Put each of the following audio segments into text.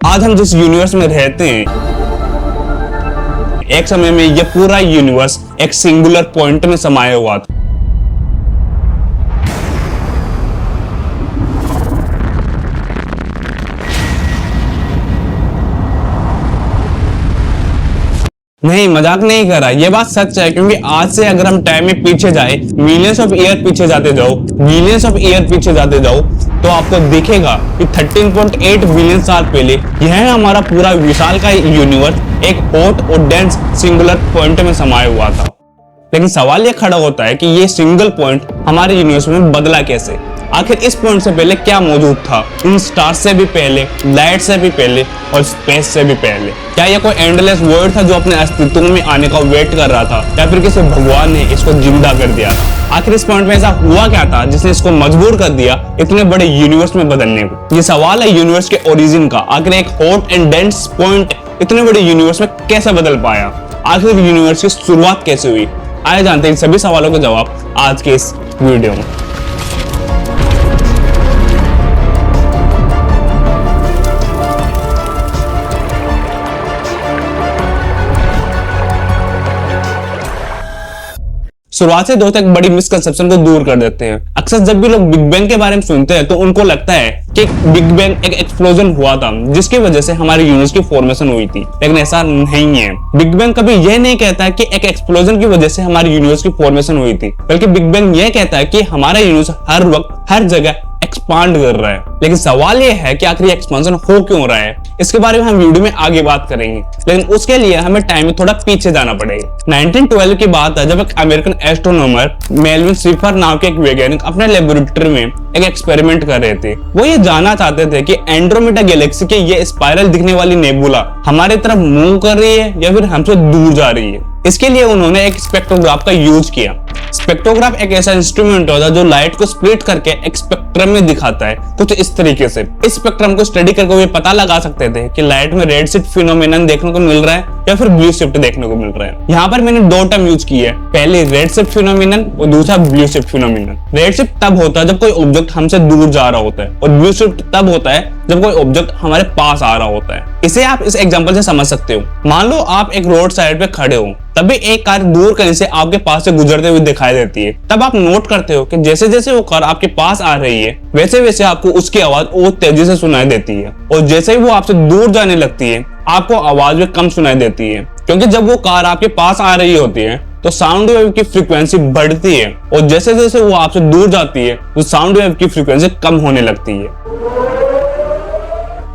आज हम जिस यूनिवर्स में रहते हैं, एक समय में यह पूरा यूनिवर्स एक सिंगुलर पॉइंट में समाया हुआ था। नहीं, मजाक नहीं कर रहा, ये बात सच है। क्योंकि आज से अगर हम टाइम में पीछे जाए, मिलियंस ऑफ ईयर पीछे जाते जाओ, बिलियंस ऑफ ईयर पीछे जाते जाओ, तो आपको दिखेगा कि 13.8 बिलियन साल पहले यह हमारा पूरा विशाल का यूनिवर्स एक हॉट और डेंस सिंगुलर पॉइंट में समाया हुआ था। लेकिन सवाल यह खड़ा होता है कि ये सिंगल पॉइंट हमारे यूनिवर्स में बदला कैसे? आखिर इस पॉइंट से पहले क्या मौजूद था? इन स्टार से भी पहले, लाइट से भी पहले और स्पेस से भी पहले। क्या यह कोई एंडलेस वर्ल्ड था जो अपने अस्तित्व में आने का वेट कर रहा था, या फिर किसी भगवान ने इसको जिंदा कर दिया था? आखिर इस पॉइंट में ऐसा हुआ क्या था जिसने इसको मजबूर कर दिया इतने बड़े यूनिवर्स में बदलने को? ये सवाल है यूनिवर्स के ओरिजिन का। आखिर एक हॉट एंड डेंस पॉइंट इतने बड़े यूनिवर्स में कैसे बदल पाया? आखिर यूनिवर्स की शुरुआत कैसे हुई? आइए जानते हैं इन सभी सवालों के जवाब आज के इस वीडियो में। शुरुआत से दोस्त एक बड़ी मिसकंसेप्शन को दूर कर देते हैं। अक्सर जब भी लोग बिग बैंग के बारे में सुनते हैं तो उनको लगता है कि बिग बैंग एक एक्सप्लोजन हुआ था जिसकी वजह से हमारे यूनिवर्स की फॉर्मेशन हुई थी, लेकिन ऐसा नहीं है। बिग बैंग कभी यह नहीं कहता है कि एक एक्सप्लोजन की वजह से हमारे यूनिवर्स की फॉर्मेशन हुई थी, बल्कि बिग बैंग यह कहता है कि हमारा यूनिवर्स हर वक्त हर जगह एक्सपांड कर रहा है। लेकिन सवाल यह है कि आखिर ये एक्सपांशन हो क्यों रहा है? इसके बारे में हम वीडियो में आगे बात करेंगे, लेकिन उसके लिए हमें टाइम में थोड़ा पीछे जाना पड़ेगा। 1912 की बात है जब एक अमेरिकन एस्ट्रोनॉमर मेल्विन शिफर नाम के एक वैज्ञानिक अपने लेबोरेटरी में एक एक्सपेरिमेंट कर रहे थे। वो ये जानना चाहते थे कि एंड्रोमेडा गैलेक्सी के ये स्पाइरल दिखने वाली नेबुला हमारे तरफ मूव कर रही है या फिर हमसे दूर जा रही है। इसके लिए उन्होंने एक स्पेक्ट्रोग्राफ का यूज किया। स्पेक्ट्रोग्राफ एक ऐसा इंस्ट्रूमेंट होता है जो लाइट को स्प्लिट करके एक स्पेक्ट्रम में दिखाता है, कुछ इस तरीके से। इस स्पेक्ट्रम को स्टडी करके वो पता लगा सकते थे कि लाइट में रेड शिफ्ट फिनोमेनन देखने को मिल रहा है या फिर ब्लू शिफ्ट देखने को मिल रहा है। यहाँ पर मैंने दो टर्म यूज की है, पहले रेड शिफ्ट फिनोमेनन और दूसरा blue shift phenomenon. Red shift तब होता है जब कोई ऑब्जेक्ट हमसे दूर जा रहा होता है, और ब्लू शिफ्ट तब होता है जब कोई ऑब्जेक्ट हमारे पास आ रहा होता है। इसे आप इस एग्जांपल से समझ सकते हो। मान लो आप एक रोड साइड पे खड़े हो, तभी एक कार दूर कहीं से आपके पास से गुजरते हुए दिखाई देती है। तब आप नोट करते हो कि जैसे जैसे वो कार आपके पास आ रही है वैसे वैसे आपको उसकी आवाज और तेजी से सुनाई देती है, और जैसे ही वो आपसे दूर जाने लगती है आपको आवाज भी कम सुनाई देती है। क्योंकि जब वो कार आपके पास आ रही होती है तो साउंड वेव की फ्रीक्वेंसी बढ़ती है, और जैसे जैसे वो आपसे दूर जाती है तो साउंड वेव की फ्रीक्वेंसी कम होने लगती है।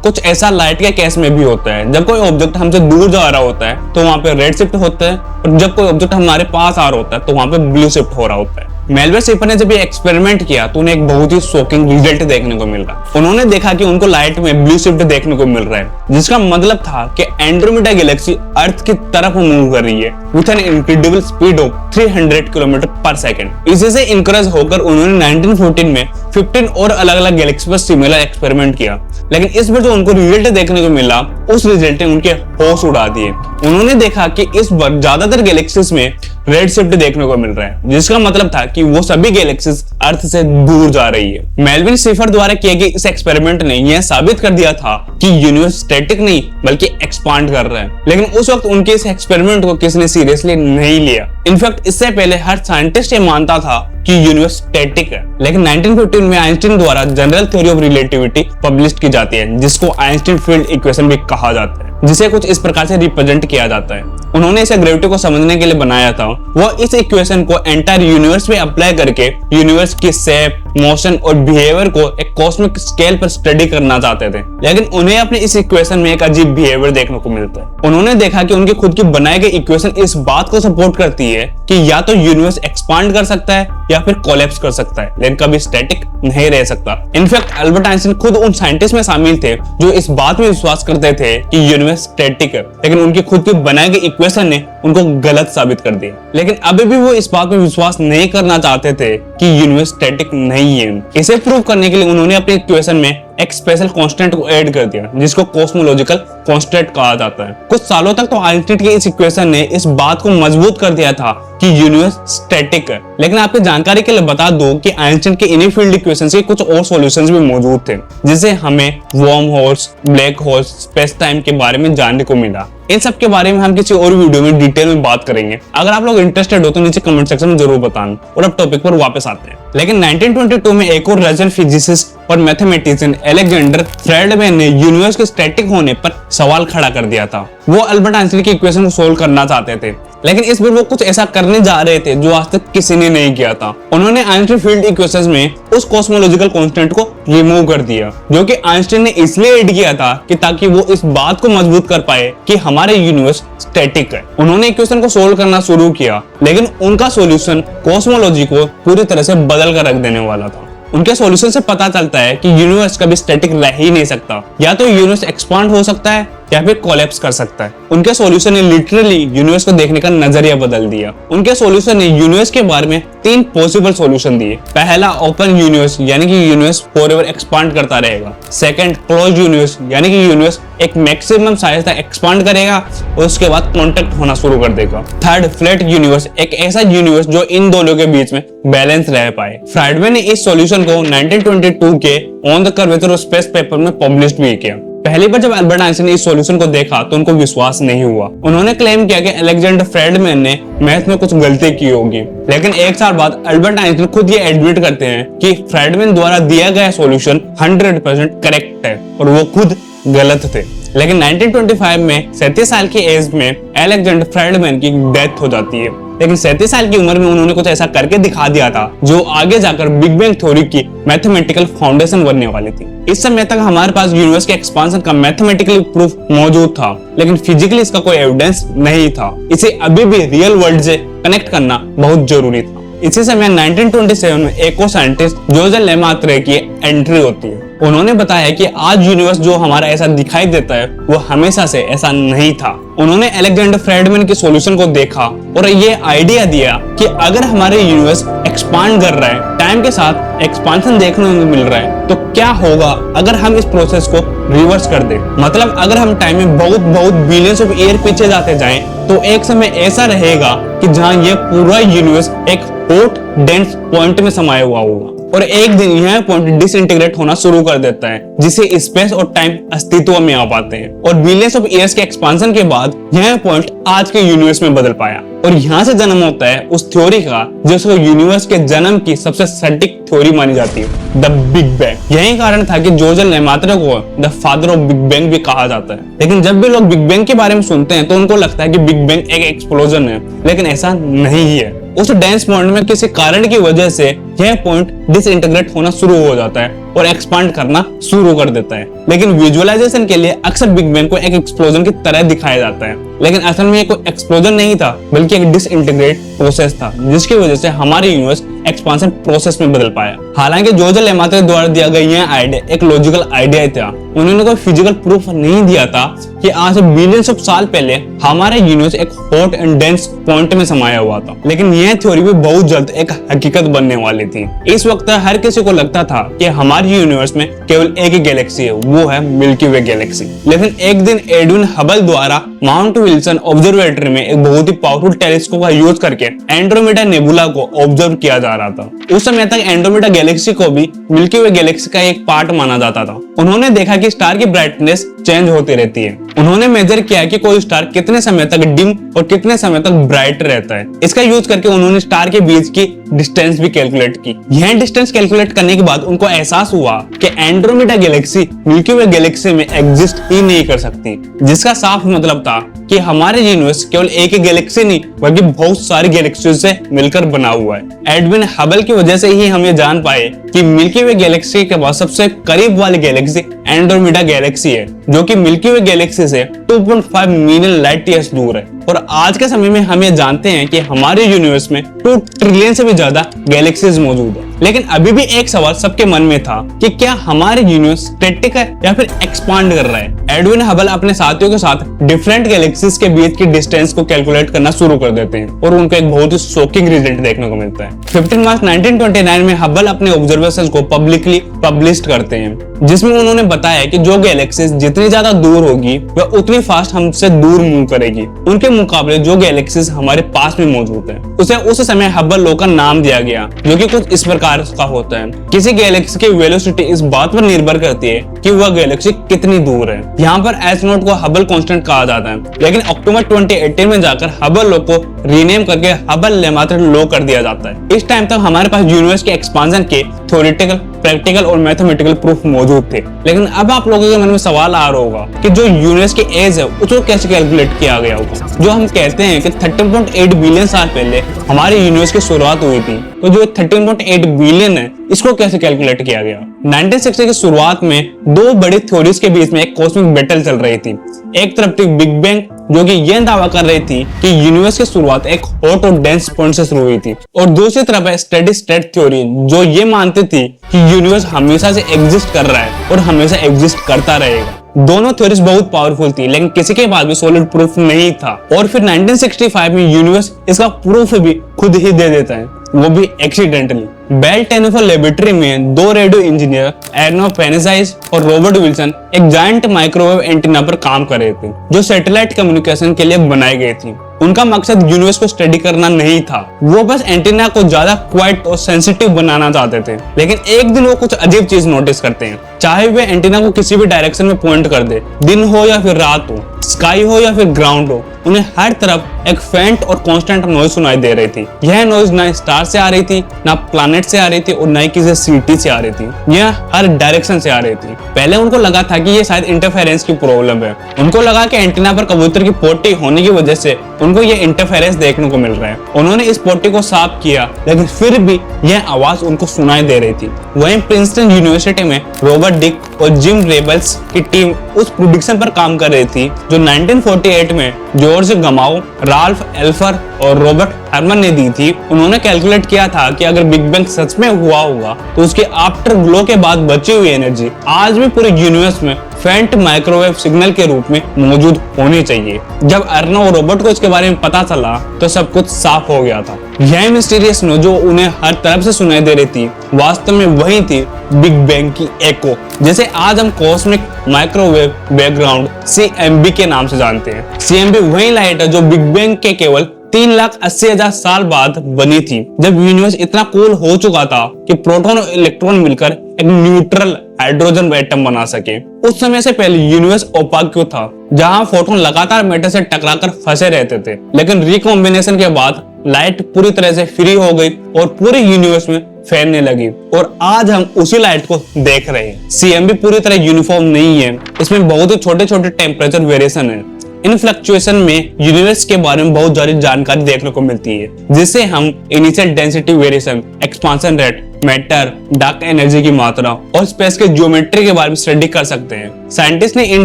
कुछ ऐसा लाइट के केस में भी होता है। जब कोई ऑब्जेक्ट हमसे दूर जा रहा होता है तो वहां पे रेड शिफ्ट होता है, और जब कोई ऑब्जेक्ट हमारे पास आ रहा होता है तो वहां पे ब्लू शिफ्ट हो रहा होता है। मेल्विन शिफर ने जब ये एक्सपेरिमेंट किया तो उन्हें एक बहुत ही शॉकिंग रिजल्ट देखने को मिल रहा। उन्होंने देखा कि उनको लाइट में ब्लू शिफ्ट देखने को मिल रहा है, जिसका मतलब था कि एंड्रोमेडा गैलेक्सी अर्थ की तरफ मूव कर रही है with an incredible speed of 300 kilometre पर सेकंड। इसी से इनकरेज होकर उन्होंने 1914 में 15 और अलग अलग गैलेक्सी पर सिमिलर एक्सपेरिमेंट किया, लेकिन इस बार जो उनको रिजल्ट देखने को मिला उस रिजल्ट ने उनके होश उड़ा दिए। उन्होंने देखा कि इस बार ज्यादातर गैलेक्सीज में रेड शिफ्ट देखने को मिल रहा है, जिसका मतलब था कि वो सभी गैलेक्सीज अर्थ से दूर जा रही है। मेल्विन शिफर द्वारा किए गए इस एक्सपेरिमेंट ने यह साबित कर दिया था कि यूनिवर्स स्टैटिक नहीं बल्कि एक्सपांड कर रहा है। लेकिन उस वक्त उनके इस एक्सपेरिमेंट को किसी ने सीरियसली नहीं लिया। इनफैक्ट इससे पहले हर साइंटिस्ट ये मानता था कि यूनिवर्स स्टैटिक है। लेकिन 1915 में आइंस्टीन द्वारा general theory of relativity publish की जाती है, जिसको आइंस्टीन फील्ड इक्वेशन भी कहा जाता है, जिसे कुछ इस प्रकार से रिप्रेजेंट किया जाता है। उन्होंने इसे ग्रेविटी को समझने के लिए बनाया था। वो इस इक्वेशन को एंटायर यूनिवर्स में अप्लाई करके यूनिवर्स की शेप, मोशन और बिहेवियर को एक कॉस्मिक स्केल पर स्टडी करना चाहते थे, लेकिन उन्हें अपने इस इक्वेशन में एक अजीब बिहेवियर देखने को मिलता है। उन्होंने देखा कि उनकी खुद की बनाई गई इक्वेशन इस बात को सपोर्ट करती है कि या तो यूनिवर्स एक्सपांड कर सकता है या फिर कोलैप्स कर सकता है, लेकिन कभी स्टैटिक नहीं रह सकता। इनफैक्ट अल्बर्ट आइंस्टीन खुद उन साइंटिस्ट में शामिल थे जो इस बात में विश्वास करते थे कि यूनिवर्स स्टैटिक है, लेकिन उनकी खुद की बनाई गई इक्वेशन ने उनको गलत साबित कर दिया। लेकिन अभी भी वो इस बात में विश्वास नहीं करना चाहते थे कि यूनिवर्स स्टैटिक नहीं है। इसे प्रूव करने के लिए उन्होंने अपनी इक्वेशन में एक स्पेशल कांस्टेंट को ऐड कर दिया जिसको कॉस्मोलॉजिकल कांस्टेंट कहा जाता है। कुछ सालों तक तो आइंस्टीन की इस इक्वेशन ने इस बात को मजबूत कर दिया था कि यूनिवर्स स्टैटिक है, लेकिन आपकी जानकारी के लिए बता दूं कि आइंस्टीन के इन्हीं फील्ड इक्वेशंस के कुछ और सॉल्यूशंस भी मौजूद थे, जिससे हमें worm holes, black holes, space time के बारे में जानने को मिला। इन सब के बारे में हम किसी और वीडियो में डिटेल में बात करेंगे। अगर आप लोग इंटरेस्टेड हो तो नीचे कमेंट सेक्शन में जरूर बताना। और अब टॉपिक पर वापस आते हैं। लेकिन 1922 में एक और रशियन फिजिसिस्ट और मैथमेटिशियन अलेक्जेंडर फ्रेडमैन ने यूनिवर्स के स्टैटिक होने पर सवाल खड़ा कर दिया था। वो अल्बर्ट आइंस्टीन की इक्वेशन को सोल्व करना चाहते थे, लेकिन इस बार वो कुछ ऐसा करने जा रहे थे जो आज तक किसी ने नहीं किया था। उन्होंने आइंस्टीन फील्ड इक्वेशंस में उस कॉस्मोलॉजिकल कांस्टेंट को रिमूव कर दिया, जो कि आइंस्टीन ने इसलिए ऐड किया था कि ताकि वो इस बात को मजबूत कर पाए कि हमारे यूनिवर्स स्टैटिक है। उन्होंने इक्वेशन को सोल्व करना शुरू किया, लेकिन उनका सॉल्यूशन कॉस्मोलॉजी को पूरी तरह से बदल कर रख देने वाला था। उनके सॉल्यूशन से पता चलता है कि यूनिवर्स कभी स्टैटिक रह ही नहीं सकता। या तो यूनिवर्स एक्सपांड हो सकता है या फिर कोलैप्स कर सकता है। उनके सॉल्यूशन ने लिटरली यूनिवर्स को देखने का नजरिया बदल दिया। उनके सॉल्यूशन ने यूनिवर्स के बारे में 3 पॉसिबल सॉल्यूशन दिए। पहला, ओपन यूनिवर्स, यानी कि यूनिवर्स फॉरएवर एक्सपांड करता रहेगा। सेकंड, क्लोज्ड यूनिवर्स, यानी कि यूनिवर्स एक मैक्सिमम साइज तक एक्सपांड करेगा और उसके बाद कॉन्टैक्ट होना शुरू कर देगा। थर्ड, फ्लैट यूनिवर्स, एक ऐसा यूनिवर्स जो इन दोनों के बीच में बैलेंस रह पाए। फ्राइडमैन ने इस सॉल्यूशन को 1922 के on the curvature of space paper में पब्लिश भी किया। पहली बार जब अल्बर्ट आइंस्टीन ने इस सॉल्यूशन को देखा तो उनको विश्वास नहीं हुआ। उन्होंने क्लेम किया कि अलेक्जेंडर फ्रेडमैन ने मैथ में कुछ गलती की होगी, लेकिन एक साल बाद अल्बर्ट आइंस्टीन खुद ये एडमिट करते हैं कि फ्रेडमैन द्वारा दिया गया सॉल्यूशन 100% करेक्ट है और वो खुद गलत थे। लेकिन 1925 में 37 साल की एज में अलेक्जेंडर फ्रेडमैन की डेथ हो जाती है। लेकिन 37 साल की उम्र में उन्होंने कुछ ऐसा करके दिखा दिया था जो आगे जाकर बिग बैंग थ्योरी की मैथमेटिकल फाउंडेशन बनने वाली थी। इस समय तक हमारे पास यूनिवर्स के एक्सपांशन का मैथमेटिकल प्रूफ मौजूद था, लेकिन फिजिकली इसका कोई एविडेंस नहीं था। इसे अभी भी रियल वर्ल्ड से कनेक्ट करना बहुत जरूरी था। इसी समय 1927 में एक और साइंटिस्ट जोसेफ लेमात्रे की एंट्री होती है। उन्होंने बताया कि आज यूनिवर्स जो हमारा ऐसा दिखाई देता है वो हमेशा से ऐसा नहीं था। उन्होंने अलेक्जेंडर फ्रेडमैन के सॉल्यूशन को देखा और ये आइडिया दिया कि अगर हमारे यूनिवर्स एक्सपांड कर रहा है, टाइम के साथ एक्सपांशन देखने को मिल रहा है, तो क्या होगा अगर हम इस प्रोसेस को रिवर्स कर दें। मतलब अगर हम टाइम में बहुत बिलियंस ऑफ ईयर पीछे जाते जाएं तो एक समय ऐसा रहेगा कि जहां ये पूरा यूनिवर्स एक हॉट डेंस पॉइंट में समाया हुआ होगा और एक दिन यह पॉइंट डिसइंटीग्रेट होना शुरू कर देता है, जिससे स्पेस और टाइम अस्तित्व में आ पाते हैं। और बिलियंस ऑफ ईयर्स के एक्सपांशन के बाद यह पॉइंट आज के यूनिवर्स में बदल पाया और यहाँ से जन्म होता है उस थ्योरी का जिसको यूनिवर्स के जन्म की सबसे सटीक थ्योरी मानी जाती है, द बिग बैंग। यही कारण था कि जोसेफ लेमात्रे को the father of big bang भी कहा जाता है। लेकिन जब भी लोग बिग बैंग के बारे में सुनते हैं तो उनको लगता है कि बिग बैंग एक एक्सप्लोजन है, लेकिन ऐसा नहीं है। उस डेंस पॉइंट में किसी कारण की वजह से यह पॉइंट डिसइंटीग्रेट होना शुरू हो जाता है और एक्सपांड करना शुरू कर देता है। लेकिन विजुअलाइजेशन के लिए अक्सर बिग बैंग को एक एक्सप्लोजन की तरह दिखाया जाता है, लेकिन असल में ये कोई एक्सप्लोजन नहीं था बल्कि एक डिसइंटीग्रेट प्रोसेस था, जिसकी वजह से हमारे यूनिवर्स एक्सपांशन प्रोसेस में बदल पाया। हालांकि जोसेफ लेमात्रे द्वारा दिया गया यह आइडिया एक लॉजिकल आइडिया था। उन्होंने कोई फिजिकल प्रूफ नहीं दिया था कि आज से बिलियंस ऑफ साल पहले हमारा यूनिवर्स एक हॉट एंड डेंस पॉइंट में समाया हुआ था। लेकिन यह थ्योरी भी बहुत जल्द एक हकीकत बनने वाली थी। इस वक्त हर किसी को लगता था कि हमारे यूनिवर्स में केवल एक ही गैलेक्सी है, वो है मिल्की वे गैलेक्सी। लेकिन एक दिन एडविन हबल द्वारा माउंट विल्सन ऑब्जर्वेटरी में एक बहुत ही पावरफुल टेलीस्कोप का यूज करके एंड्रोमेडा नेबुला को ऑब्जर्व किया जा रहा था। उस समय तक एंड्रोमेडा गैलेक्सी को भी मिल्की वे गैलेक्सी का एक पार्ट माना जाता था। उन्होंने देखा कि स्टार की ब्राइटनेस चेंज होती रहती है। उन्होंने मेजर किया कि कोई स्टार कितने समय तक डिम और कितने समय तक ब्राइट रहता है। इसका यूज करके उन्होंने स्टार के बीच की डिस्टेंस भी कैलकुलेट की। यह डिस्टेंस कैलकुलेट करने के बाद उनको एहसास हुआ कि एंड्रोमेडा गैलेक्सी मिल्की वे गैलेक्सी में एग्जिस्ट ही नहीं कर सकती, जिसका साफ मतलब था कि हमारे यूनिवर्स केवल एक ही गैलेक्सी नहीं बल्कि बहुत सारी गैलेक्सियों से मिलकर बना हुआ है। एडविन हबल की वजह से ही हम ये जान पाए कि मिल्की वे गैलेक्सी के बाद सबसे करीब वाली गैलेक्सी एंड्रोमेडा गैलेक्सी है, जो कि मिल्की वे गैलेक्सी से 2.5 मिलियन लाइट ईयर्स दूर है। और आज के समय में हम ये जानते हैं कि हमारे यूनिवर्स में 2 ट्रिलियन से भी ज्यादा गैलेक्सीज मौजूद है। लेकिन अभी भी एक सवाल सबके मन में था कि क्या हमारे यूनिवर्स स्टैटिक है या फिर एक्सपांड कर रहा है। एडविन हबल अपने साथियों के साथ डिफरेंट गैलेक्सीज के बीच की डिस्टेंस को कैलकुलेट करना शुरू कर देते हैं और उनको एक बहुत ही शॉकिंग रिजल्ट देखने को मिलता है। 15 मार्च 1929 में हबल अपने ऑब्जर्वेशंस को पब्लिकली पब्लिश करते हैं, जिसमें उन्होंने बताया कि जो गैलेक्सीज जितनी ज्यादा दूर होगी वह उतनी फास्ट हमसे दूर मूव करेगी, उनके मुकाबले जो गैलेक्सीज हमारे पास में मौजूद है उसे उस समय हबल लॉ का नाम दिया गया, जो कि कुछ इस प्रकार का होता है। किसी गैलेक्सी की वेलोसिटी इस बात पर निर्भर करती है कि वह गैलेक्सी कितनी दूर है। यहाँ पर एच नॉट को हबल कांस्टेंट कहा जाता है, लेकिन अक्टूबर 2018 में जाकर हबल लॉ को रीनेम करके हबल लेमात्र लॉ कर दिया जाता है। इस टाइम तक हमारे पास यूनिवर्स के एक्सपांशन के थ्योरेटिकल, प्रैक्टिकल और मैथमेटिकल प्रूफ मौजूद थे। लेकिन अब आप लोगों के मन में सवाल आ रहा होगा कि जो यूनिवर्स की एज है उसको कैसे कैलकुलेट किया गया होगा। जो हम कहते हैं कि 13.8 बिलियन साल पहले हमारे यूनिवर्स की शुरुआत हुई थी, तो जो 13.8 बिलियन है इसको कैसे कैलकुलेट किया गया। 1960 की शुरुआत में 2 बड़ी थ्योरीज के बीच में एक कॉस्मिक बैटल चल रही थी। एक तरफ थी बिग बैंग, जो कि यह दावा कर रही थी कि यूनिवर्स की शुरुआत एक हॉट और डेंस पॉइंट से शुरू हुई थी, और दूसरी तरफ है स्टेडी स्टेट थ्योरी, जो ये मानती थी कि यूनिवर्स हमेशा से एग्जिस्ट कर रहा है और हमेशा एग्जिस्ट करता रहेगा। दोनों थ्योरीज बहुत पावरफुल थी, लेकिन किसी के पास भी सॉलिड प्रूफ नहीं था। और फिर 1965 में यूनिवर्स इसका प्रूफ भी खुद ही दे देता है, वो भी एक्सीडेंटली। बेल टेलीफोन लेबोरेटरी में 2 रेडियो इंजीनियर एर्नो पेनेसाइज और रॉबर्ट विल्सन एक जायंट माइक्रोवेव एंटीना पर काम कर रहे थे, जो सैटेलाइट कम्युनिकेशन के लिए बनाई गई थी। उनका मकसद यूनिवर्स को स्टडी करना नहीं था, वो बस एंटीना को ज्यादा क्वाइट और सेंसिटिव बनाना चाहते थे। लेकिन एक दिन वो कुछ अजीब चीज नोटिस करते हैं। चाहे वे एंटीना को किसी भी डायरेक्शन में पॉइंट कर दे, दिन हो या फिर रात हो, स्काई हो या फिर ग्राउंड हो, उन्हें हर तरफ एक फेंट और कांस्टेंट नॉइज सुनाई दे रही थी। यह नॉइज ना स्टार से आ रही थी, ना प्लैनेट से आ रही थी और ना ही किसी सिटी से आ रही थी। यह हर डायरेक्शन से आ रही थी। पहले उनको लगा था कि ये शायद इंटरफेरेंस की प्रॉब्लम है। उनको लगा कि एंटीना पर कबूतर की पोटी होने की वजह से उनको ये इंटरफेरेंस देखने को मिल रहा है। उन्होंने इस पोटी को साफ किया, लेकिन फिर भी यह आवाज उनको सुनाई दे रही थी। वहीं प्रिंसटन यूनिवर्सिटी में रॉबर्ट डिक और जिम रेबल्स की टीम उस प्रेडिक्शन पर काम कर रही थी जो 1948 में जॉर्ज गमाओ, राल्फ एल्फर और रॉबर्ट हरमन ने दी थी। उन्होंने कैलकुलेट किया था कि अगर बिग बैंग सच में हुआ होगा तो उसके आफ्टर ग्लो के बाद बची हुई एनर्जी आज भी पूरे यूनिवर्स में फेंट माइक्रोवेव सिग्नल के रूप में मौजूद होनी चाहिए। जब अर्नो और रॉबर्ट को इसके बारे में पता चला तो सब कुछ साफ हो गया था। यह मिस्टीरियस नो जो उन्हें हर तरफ से सुनाई दे रही थी, वास्तव में वही थी बिग बैंग की एको, जिसे आज हम कॉस्मिक माइक्रोवेव बैकग्राउंड CMB के नाम से जानते हैं। CMB वही लाइट है जो बिग बैंग के केवल 3,80,000 साल बाद बनी थी, जब यूनिवर्स इतना कूल हो चुका था कि प्रोटॉन और इलेक्ट्रॉन मिलकर एक न्यूट्रल हाइड्रोजन एटम बना सके। उस समय से पहले यूनिवर्स ओपाक क्यों था, जहां फोटोन लगातार मैटर से टकराकर फंसे रहते थे। लेकिन रिकॉम्बिनेशन के बाद लाइट पूरी तरह से फ्री हो गई और पूरे यूनिवर्स में फैलने लगी, और आज हम उसी लाइट को देख रहे हैं। CMB पूरी तरह यूनिफॉर्म नहीं है, इसमें बहुत ही छोटे छोटे टेम्परेचर वेरिएशन है। इन फ्लक्चुएशन में यूनिवर्स के बारे में बहुत सारी जानकारी देखने को मिलती है, जिसे हम initial density variation, expansion rate, matter, dark energy की मात्रा और स्पेस के ज्योमेट्री के बारे में स्टडी कर सकते हैं। साइंटिस्ट ने इन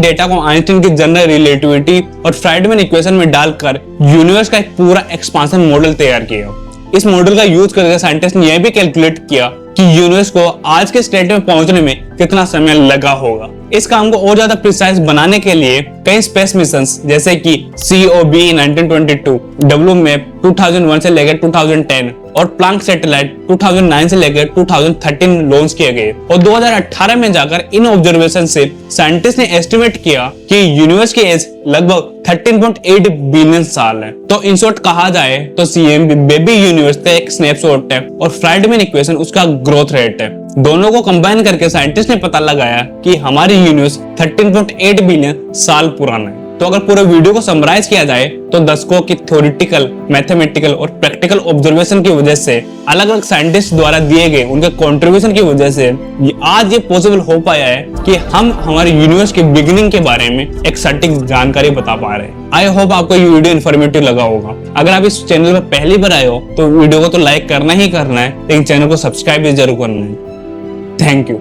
डेटा को आइंस्टाइन की जनरल रिलेटिविटी और फ्राइडमैन इक्वेशन में डालकर यूनिवर्स का एक पूरा एक्सपांशन मॉडल तैयार किया। इस मॉडल का यूज करके साइंटिस्ट ने यह भी कैलकुलेट किया कि यूनिवर्स को आज के स्टेट में पहुंचने में कितना समय लगा होगा। इस काम को और ज्यादा प्रिसाइज बनाने के लिए कई स्पेस मिशंस जैसे कि COB 1922, WMAP 2001 से लेकर 2010 और प्लांक सैटेलाइट 2009 से लेकर 2013 लॉन्च किए गए, और 2018 में जाकर इन ऑब्जर्वेशन से साइंटिस्ट ने एस्टिमेट किया कि यूनिवर्स की एज लगभग 13.8 बिलियन साल है। तो इन शॉर्ट कहा जाए तो CMB बेबी यूनिवर्स का एक स्नैपशॉट है और फ्राइडमैन इक्वेशन उसका ग्रोथ रेट है। दोनों को कंबाइन करके साइंटिस्ट ने पता लगाया कि हमारी यूनिवर्स 13.8 बिलियन साल पुराना है। तो अगर पूरे वीडियो को समराइज किया जाए तो दशकों की थ्योरेटिकल, मैथमेटिकल और प्रैक्टिकल ऑब्जर्वेशन की वजह से, अलग अलग साइंटिस्ट द्वारा दिए गए उनके कंट्रीब्यूशन की वजह से आज ये पॉसिबल हो पाया है कि हम हमारे यूनिवर्स के बिगिनिंग के बारे में एक सटीक जानकारी बता पा रहे हैं। आई होप आपको ये वीडियो इन्फॉर्मेटिव लगा होगा। अगर आप इस चैनल पर पहली बार आए हो तो वीडियो को तो लाइक करना ही करना है, लेकिन चैनल को सब्सक्राइब भी जरूर करना है। Thank you.